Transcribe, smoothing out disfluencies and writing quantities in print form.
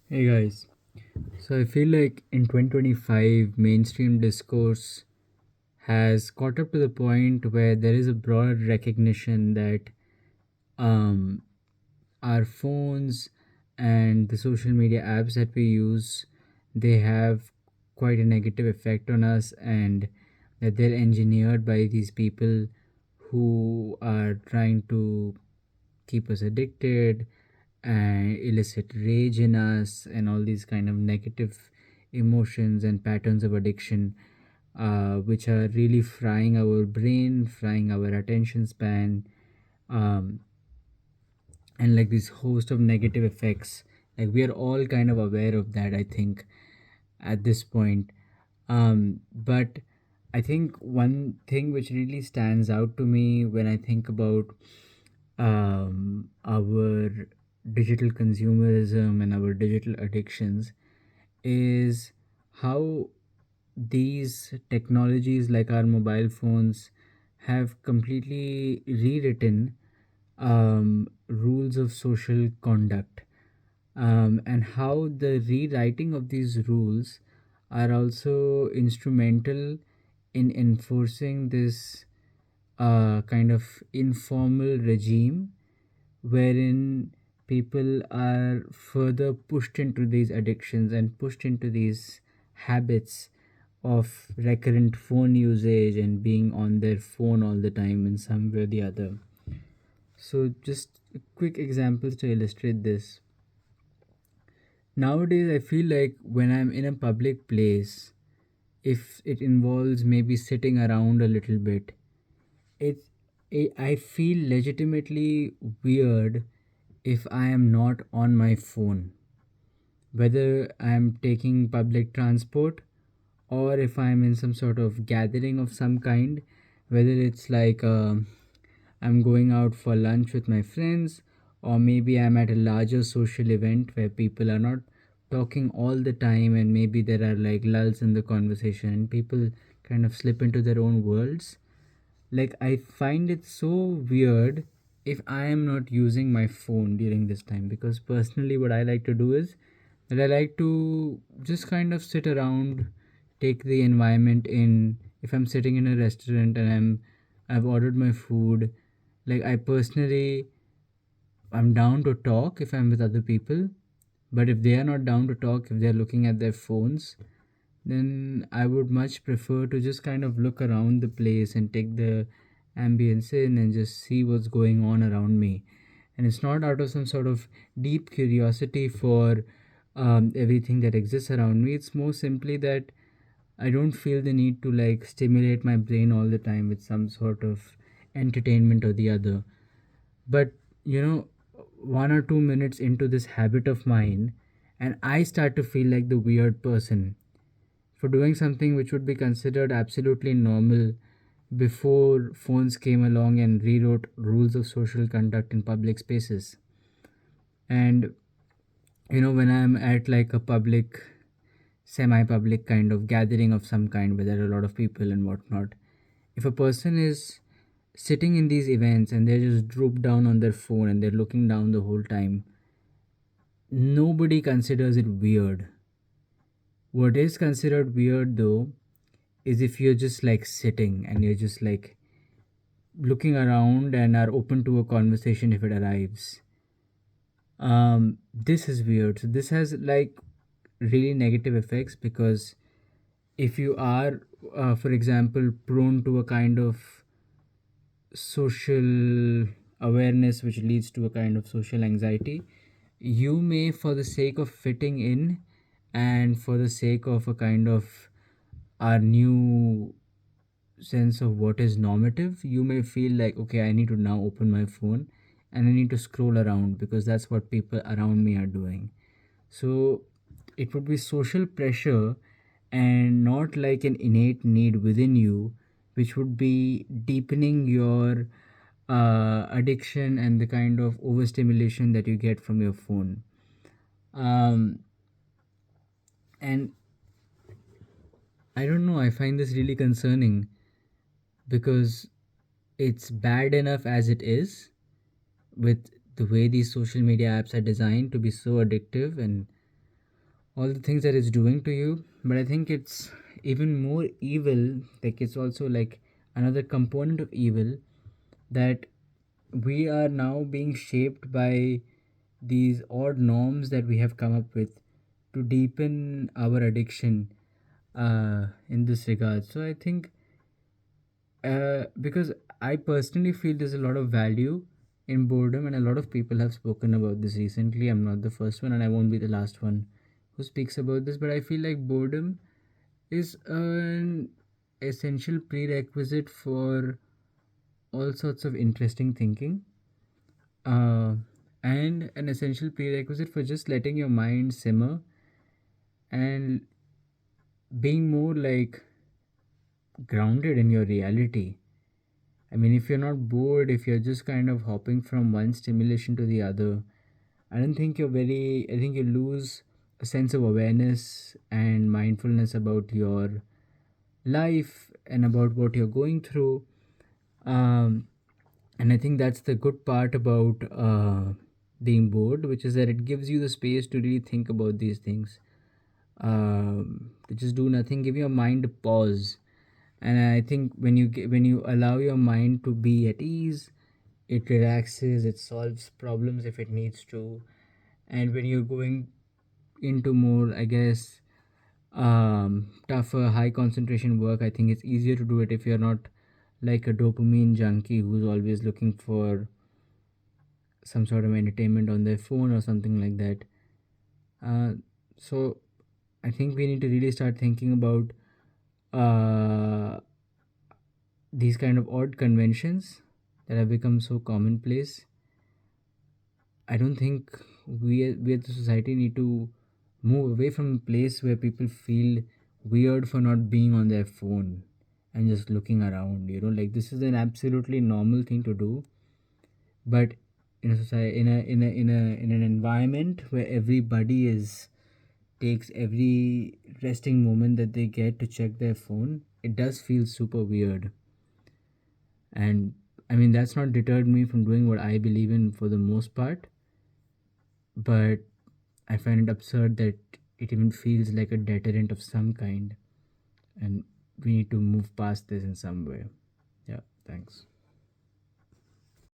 Hey guys, so I feel like in 2025, mainstream discourse has caught up to the point where there is a broad recognition that um, our phones and the social media apps that we use, they have quite a negative effect on us, and that they're engineered by these people who are trying to keep us addicted and elicit rage in us and all these kind of negative emotions and patterns of addiction, which are really frying our brain, frying our attention span, um, and like this host of negative effects. Like we are all kind of aware of that, I think, at this point. But I think one thing which really stands out to me when I think about our digital consumerism and our digital addictions is how these technologies like our mobile phones have completely rewritten rules of social conduct, and how the rewriting of these rules are also instrumental in enforcing this kind of informal regime wherein people are further pushed into these addictions and pushed into these habits of recurrent phone usage and being on their phone all the time in some way or the other. So, just quick examples to illustrate this. Nowadays, I feel like when I'm in a public place, if it involves maybe sitting around a little bit, it, I feel legitimately weird if I am not on my phone, whether I am taking public transport or if I am in some sort of gathering of some kind, whether it's like I'm going out for lunch with my friends, or maybe I'm at a larger social event where people are not talking all the time, and maybe there are like lulls in the conversation and people kind of slip into their own worlds. Like, I find it so weird if I am not using my phone during this time, because personally what I like to do is that I like to just kind of sit around, take the environment in. If I'm sitting in a restaurant and I've ordered my food, like I personally, I'm down to talk if I'm with other people, but if they are not down to talk, if they're looking at their phones, then I would much prefer to just kind of look around the place and take the ambience in and just see what's going on around me. And it's not out of some sort of deep curiosity for everything that exists around me. It's more simply that I don't feel the need to like stimulate my brain all the time with some sort of entertainment or the other. But you know, 1 or 2 minutes into this habit of mine, and I start to feel like the weird person for doing something which would be considered absolutely normal before phones came along and rewrote rules of social conduct in public spaces. And when I'm at like a public, semi public kind of gathering of some kind where there are a lot of people and whatnot, if a person is sitting in these events and they're just drooped down on their phone and they're looking down the whole time, nobody considers it weird. What is considered weird though is if you're just like sitting and you're just like looking around and are open to a conversation if it arrives. This is weird. So this has like really negative effects, because if you are, for example, prone to a kind of social awareness which leads to a kind of social anxiety, you may, for the sake of fitting in and for the sake of a kind of our new sense of what is normative, you may feel like, okay, I need to now open my phone and I need to scroll around because that's what people around me are doing. So it would be social pressure and not like an innate need within you, which would be deepening your addiction and the kind of overstimulation that you get from your phone. Um, and I don't know, I find this really concerning because it's bad enough as it is, with the way these social media apps are designed to be so addictive, and all the things that it's doing to you. But I think it's even more evil, like it's also like another component of evil, that we are now being shaped by these odd norms that we have come up with to deepen our addiction in this regard. So I think because I personally feel there's a lot of value in boredom, and a lot of people have spoken about this recently. I'm not the first one, and I won't be the last one who speaks about this, but I feel like boredom is an essential prerequisite for all sorts of interesting thinking, uh, and an essential prerequisite for just letting your mind simmer and being more like grounded in your reality. I mean, if you're not bored, if you're just kind of hopping from one stimulation to the other, I don't think you're very, I think you lose a sense of awareness and mindfulness about your life and about what you're going through. Um, and I think that's the good part about being bored, which is that it gives you the space to really think about these things. To just do nothing, give your mind a pause. And I think when you allow your mind to be at ease, it relaxes, it solves problems if it needs to. And when you're going into more, I guess, tougher, high concentration work, I think it's easier to do it if you're not like a dopamine junkie who's always looking for some sort of entertainment on their phone or something like that. So I think we need to really start thinking about uh, these kind of odd conventions that have become so commonplace. I don't think we as a society need to move away from a place where people feel weird for not being on their phone and just looking around. You know, like this is an absolutely normal thing to do, but in a society, in an environment where everybody is takes every resting moment that they get to check their phone, it does feel super weird. And I mean, that's not deterred me from doing what I believe in for the most part, but I find it absurd that it even feels like a deterrent of some kind, and we need to move past this in some way. Yeah, thanks.